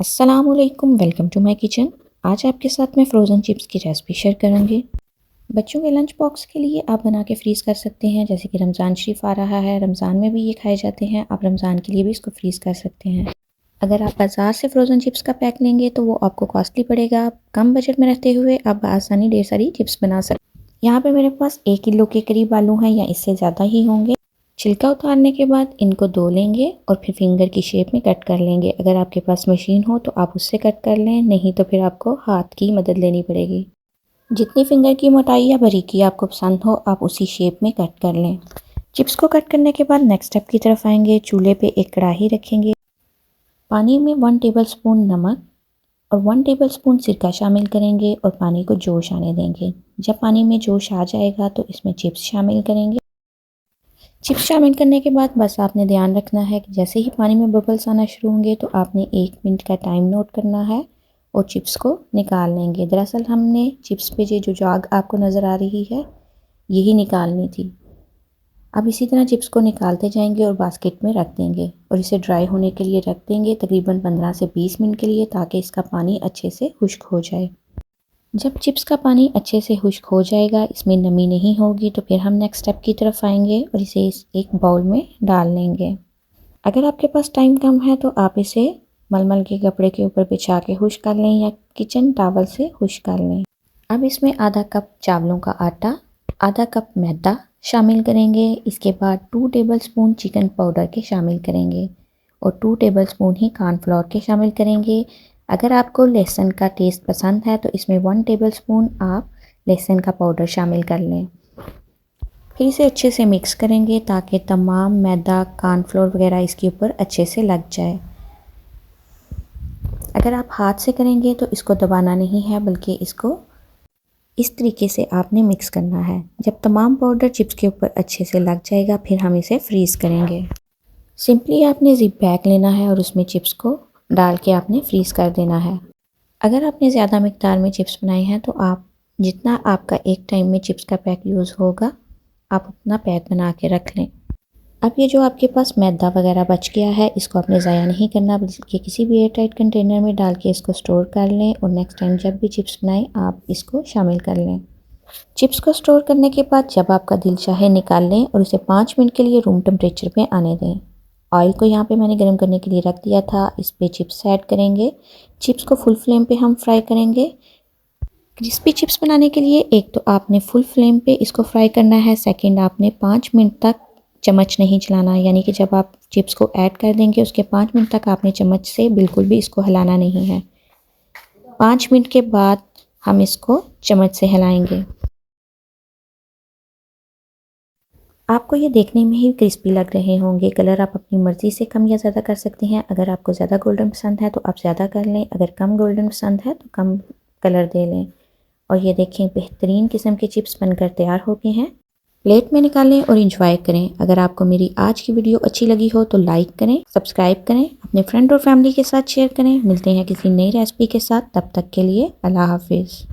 अस्सलामुअलैकुम, welcome to my kitchen. आज आपके साथ मैं फ़्रोज़न चिप्स की रेसिपी शेयर करूंगी। बच्चों के लंच बॉक्स के लिए आप बना के फ्रीज़ कर सकते हैं। जैसे कि रमज़ान शरीफ आ रहा है, रमज़ान में भी ये खाए जाते हैं। आप रमज़ान के लिए भी इसको फ्रीज़ कर सकते हैं। अगर आप बाज़ार से फ़्रोज़न चिप्स का पैक लेंगे तो वो आपको कॉस्टली पड़ेगा। कम बजट में रहते हुए आप आसानी ढेर सारी चिप्स बना सकते हैं। यहाँ पर मेरे पास 1 किलो के करीब आलू हैं या इससे ज़्यादा ही होंगे। छिलका उतारने के बाद इनको धो लेंगे और फिर फिंगर की शेप में कट कर लेंगे। अगर आपके पास मशीन हो तो आप उससे कट कर लें, नहीं तो फिर आपको हाथ की मदद लेनी पड़ेगी। जितनी फिंगर की मोटाई या बारीकी आपको पसंद हो आप उसी शेप में कट कर लें। चिप्स को कट करने के बाद नेक्स्ट स्टेप की तरफ आएंगे। चूल्हे पे एक कढ़ाई रखेंगे। पानी में 1 टेबलस्पून नमक और 1 टेबलस्पून सिरका शामिल करेंगे और पानी को जोश आने देंगे। जब पानी में जोश आ जाएगा तो इसमें चिप्स शामिल करेंगे। चिप्स शामिल करने के बाद बस आपने ध्यान रखना है कि जैसे ही पानी में बबल्स आना शुरू होंगे तो आपने 1 मिनट का टाइम नोट करना है और चिप्स को निकाल लेंगे। दरअसल हमने चिप्स पे ये जो जाग आपको नज़र आ रही है यही निकालनी थी। अब इसी तरह चिप्स को निकालते जाएंगे और बास्केट में रख देंगे और इसे ड्राई होने के लिए रख देंगे तकरीबन 15 से 20 मिनट के लिए, ताकि इसका पानी अच्छे से खुश्क हो जाए। जब चिप्स का पानी अच्छे से खुश्क हो जाएगा, इसमें नमी नहीं होगी, तो फिर हम नेक्स्ट स्टेप की तरफ आएंगे और इसे एक बाउल में डाल लेंगे। अगर आपके पास टाइम कम है तो आप इसे मलमल के कपड़े के ऊपर बिछा के खुश्क कर लें या किचन टॉवल से खुश्क कर लें। अब इसमें आधा कप चावलों का आटा, आधा कप मैदा शामिल करेंगे। इसके बाद 2 टेबलस्पून चिकन पाउडर के शामिल करेंगे और 2 टेबलस्पून ही कॉर्नफ्लोर के शामिल करेंगे। अगर आपको लहसुन का टेस्ट पसंद है तो इसमें 1 टेबलस्पून आप लहसुन का पाउडर शामिल कर लें। फिर इसे अच्छे से मिक्स करेंगे ताकि तमाम मैदा, कॉर्नफ्लोर वगैरह इसके ऊपर अच्छे से लग जाए। अगर आप हाथ से करेंगे तो इसको दबाना नहीं है, बल्कि इसको इस तरीके से आपने मिक्स करना है। जब तमाम पाउडर चिप्स के ऊपर अच्छे से लग जाएगा फिर हम इसे फ्रीज़ करेंगे। सिंपली आपने ज़िप बैग लेना है और उसमें चिप्स को डाल के आपने फ्रीज़ कर देना है। अगर आपने ज़्यादा मिकदार में चिप्स बनाए हैं तो आप जितना आपका एक टाइम में चिप्स का पैक यूज़ होगा आप उतना पैक बना के रख लें। अब ये जो आपके पास मैदा वगैरह बच गया है इसको आपने ज़ाया नहीं करना, बल्कि किसी भी एयर टाइट कंटेनर में डाल के इसको स्टोर कर लें और नेक्स्ट टाइम जब भी चिप्स बनाएं आप इसको शामिल कर लें। चिप्स को स्टोर करने के बाद जब आपका दिल चाहे निकाल लें और उसे 5 मिनट के लिए रूम टेम्परेचर पे आने दें। ऑयल को यहाँ पे मैंने गर्म करने के लिए रख दिया था। इस पे चिप्स ऐड करेंगे। चिप्स को फुल फ्लेम पे हम फ्राई करेंगे। क्रिस्पी चिप्स बनाने के लिए एक तो आपने फुल फ्लेम पे इसको फ्राई करना है, सेकंड आपने 5 मिनट तक चम्मच नहीं चलाना, यानी कि जब आप चिप्स को ऐड कर देंगे उसके 5 मिनट तक आपने चम्मच से बिल्कुल भी इसको हिलाना नहीं है। 5 मिनट के बाद हम इसको चम्मच से हिलाएंगे। आपको ये देखने में ही क्रिस्पी लग रहे होंगे। कलर आप अपनी मर्ज़ी से कम या ज़्यादा कर सकते हैं। अगर आपको ज़्यादा गोल्डन पसंद है तो आप ज़्यादा कर लें, अगर कम गोल्डन पसंद है तो कम कलर दे लें। और ये देखें बेहतरीन किस्म के चिप्स बनकर तैयार हो गए हैं। प्लेट में निकालें और इंजॉय करें। अगर आपको मेरी आज की वीडियो अच्छी लगी हो तो लाइक करें, सब्सक्राइब करें, अपने फ्रेंड और फैमिली के साथ शेयर करें। मिलते हैं किसी नई रेसिपी के साथ, तब तक के लिए अल्लाह हाफिज़।